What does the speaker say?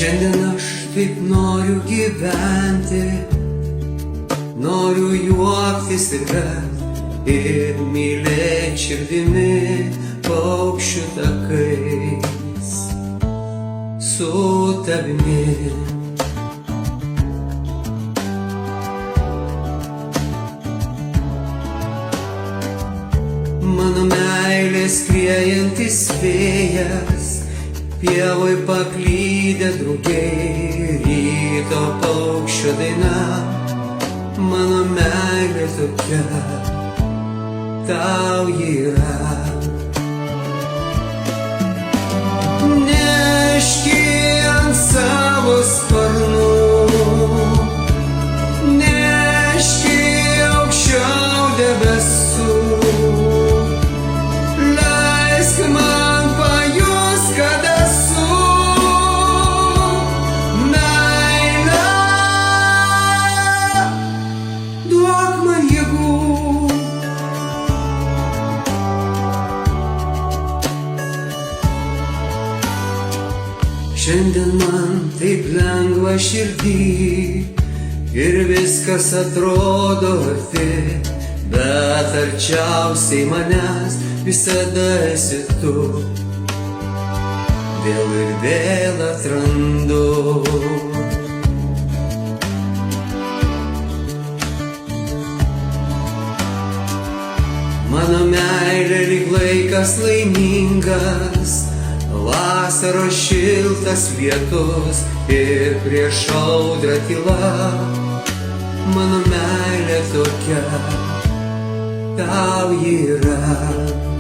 Šiandien aš taip noriu gyventi, noriu juoktis ir verkti ir mylėt širdimi paukščių takais su tavimi. Mano meilė skriejantis vėjas, pievoj paklydę drugiai, ryto paukščio daina. Mano meilė tokia tau yra. Neški ant savo sparnų, neški aukščiau debesų. Leisk man pajust, kad esu meilė. Duok man jėgų. Šiandien man taip lengva širdį ir viskas atrodo arti, bet arčiausiai manęs visada esi tu. Vėl ir vėl atrandu. Mano meilė lyg laikas laimingas, vasaros šiltas lietus ir prieš audrą tyla. Mano meilė tokia tau yra.